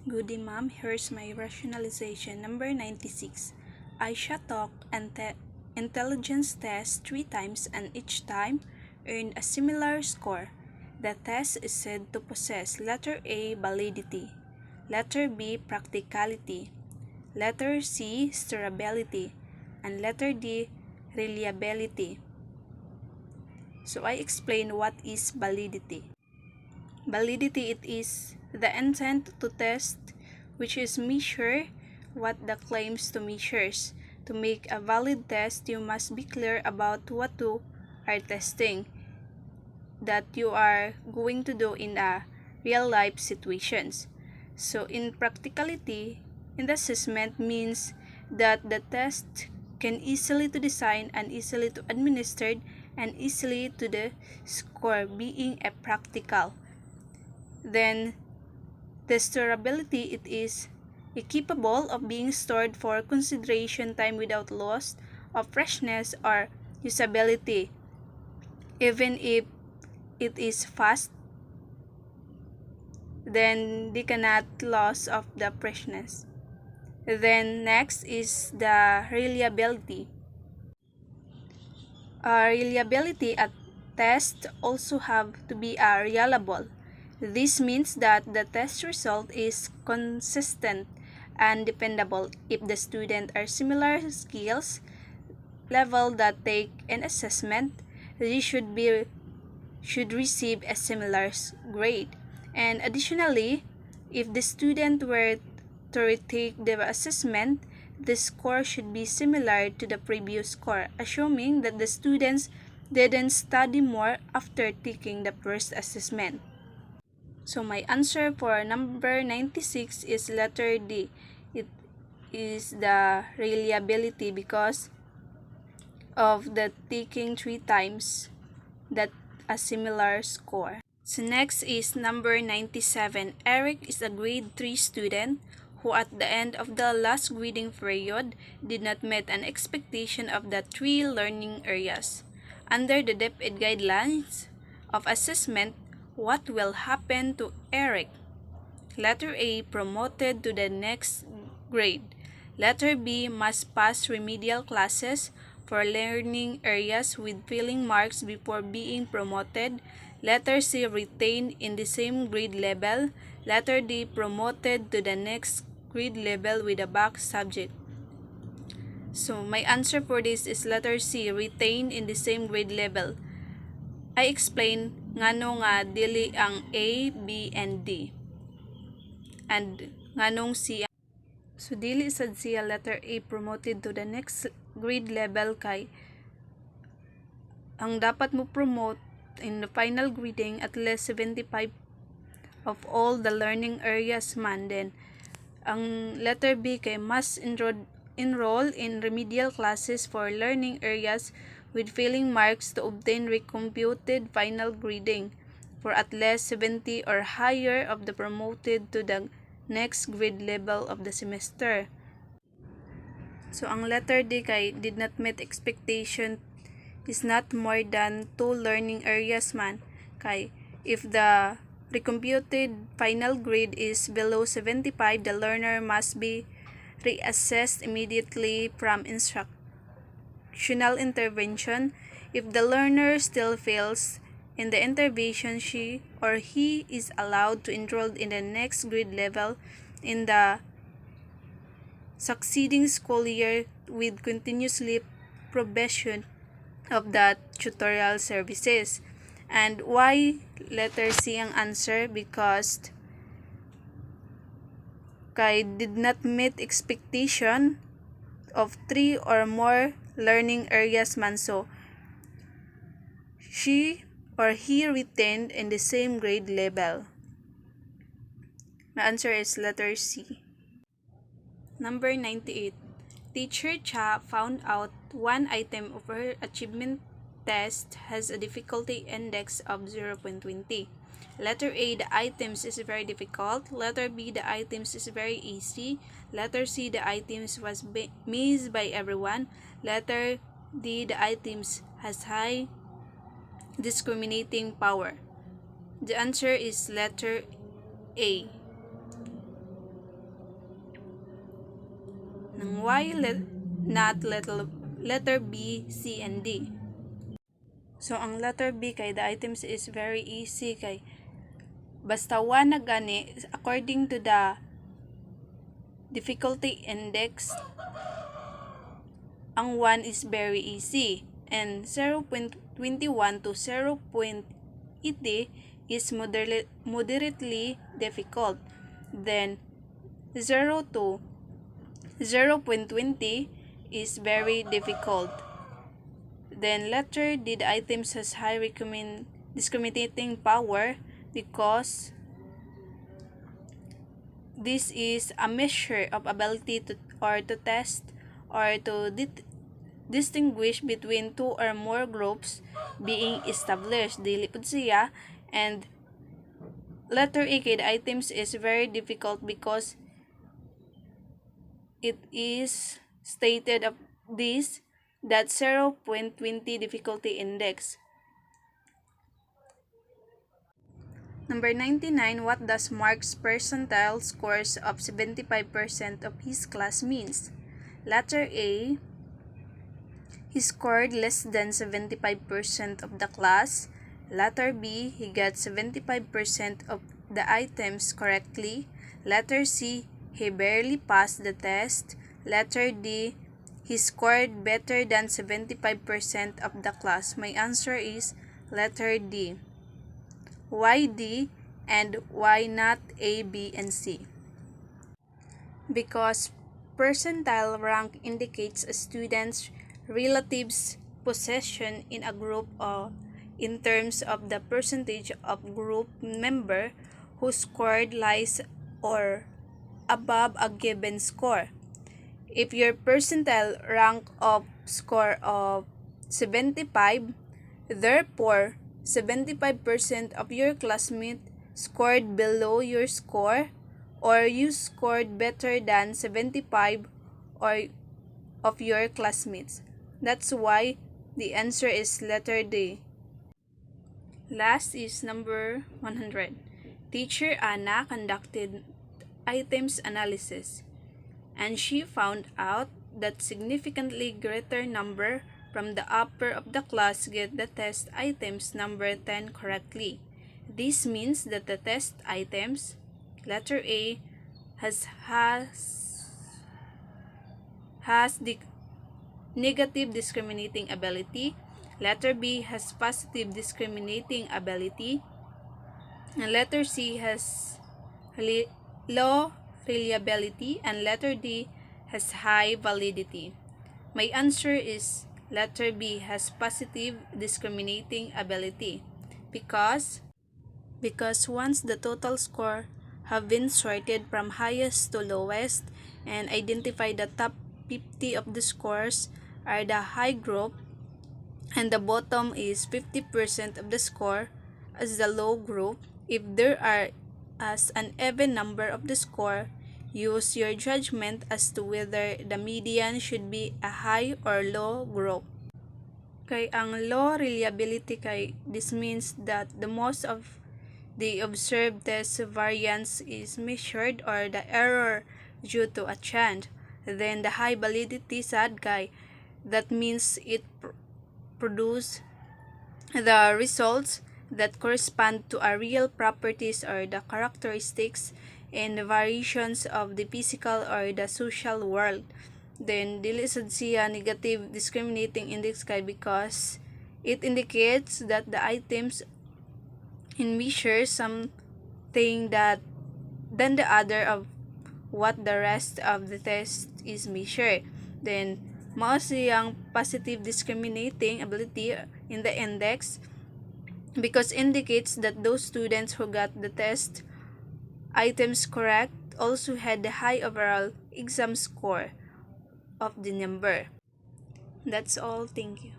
Goody ma'am, here's my rationalization number 96. Aisha took intelligence test 3 times and each time earned a similar score. The test is said to possess letter A, validity, letter B, practicality, letter C, storability, and letter D, reliability. So I explain what is validity. Validity, it is the intent to test, which is measure what the claims to measures. To make a valid test, you must be clear about what you are testing, that you are going to do in a real life situations. So in practicality, in the assessment means that the test can easily to design and easily to administered and easily to the score, being a practical. Then the storability, it is capable of being stored for consideration time without loss of freshness or usability, even if it is fast, then they cannot loss of the freshness. Then next is the reliability. Reliability at test also have to be reliable. This means that the test result is consistent and dependable. If the student are similar skills level that take an assessment, they should receive a similar grade. And additionally, if the student were to retake the assessment, the score should be similar to the previous score, assuming that the students didn't study more after taking the first assessment. So my answer for number 96 is letter D. It is the reliability because of the taking 3 times that a similar score. So next is number 97. Eric is a grade 3 student who at the end of the last grading period did not meet an expectation of the 3 learning areas. Under the DepEd guidelines of assessment, what will happen to Eric? Letter A, promoted to the next grade. Letter B, must pass remedial classes for learning areas with failing marks before being promoted. Letter C, retained in the same grade level. Letter D, promoted to the next grade level with a back subject. So my answer for this is letter C, retained in the same grade level. I explain ngano nga dili ang A, B, and D. And nganong C. So dili sad siya letter A promoted to the next grade level kay ang dapat mo promote in the final grading at least 75 of all the learning areas man. Then ang letter B kay must enroll in remedial classes for learning areas with failing marks to obtain recomputed final grading for at least 70 or higher of the promoted to the next grade level of the semester. So ang letter D kay did not meet expectation is not more than 2 learning areas man, kay if the recomputed final grade is below 75, the learner must be reassessed immediately from instructional intervention. If the learner still fails in the intervention, she or he is allowed to enroll in the next grade level in the succeeding school year with continuously provision of the tutorial services. And why letter C ang answer? Because kay did not meet expectation of 3 or more learning areas man, so she or he retained in the same grade level. My answer is letter C. Number 98. Teacher Cha found out one item of her achievement test has a difficulty index of 0.20. Letter A, the items is very difficult. Letter B, the items is very easy. Letter C, the items was missed by everyone. Letter D, the items has high discriminating power. The answer is letter A. ng why not letter B, C, and D. So, ang letter B kay the items is very easy kay basta 1 na gani according to the difficulty index, ang 1 is very easy and 0.21 to 0.80 is moderately difficult. Then 0 to 0.20 is very difficult. Then letter D, the items has high discriminating power because this is a measure of ability to test or to distinguish between two or more groups being established. Dili pud siya. And letter A, the items is very difficult because it is stated of this that 0.20 difficulty index. Number 99, what does Mark's percentile scores of 75% of his class means? Letter A, he scored less than 75% of the class. Letter B, he got 75% of the items correctly. Letter C, he barely passed the test. Letter D, he scored better than 75% of the class. My answer is letter D. Why D and why not A, B, and C? Because percentile rank indicates a student's relative position in a group in terms of the percentage of group member whose score lies or above a given score. If your percentile rank of score of 75, therefore 75% of your classmates scored below your score, or you scored better than 75 or of your classmates. That's why the answer is letter D. Last is number 100. Teacher Anna conducted items analysis, and she found out that significantly greater number from the upper of the class get the test items number 10 correctly. This means that the test items, letter A, has the negative discriminating ability, letter B has positive discriminating ability, and letter C has low reliability, and letter D has high validity. My answer is letter B has positive discriminating ability because once the total score have been sorted from highest to lowest and identify the top 50 of the scores are the high group and the bottom is 50% of the score as the low group. If there are as an even number of the score, use your judgment as to whether the median should be a high or low group. Kay ang low reliability kay this means that the most of the observed test variance is measured or the error due to a chance. Then the high validity sad kay that means it produce the results that correspond to a real properties or the characteristics and the variations of the physical or the social world. Then dili sad siya negative discriminating index kay because it indicates that the items in measure something that than the other of what the rest of the test is measured. Then mao siyang positive discriminating ability in the index because indicates that those students who got the test items correct also had the high overall exam score of the number. That's all. Thank you.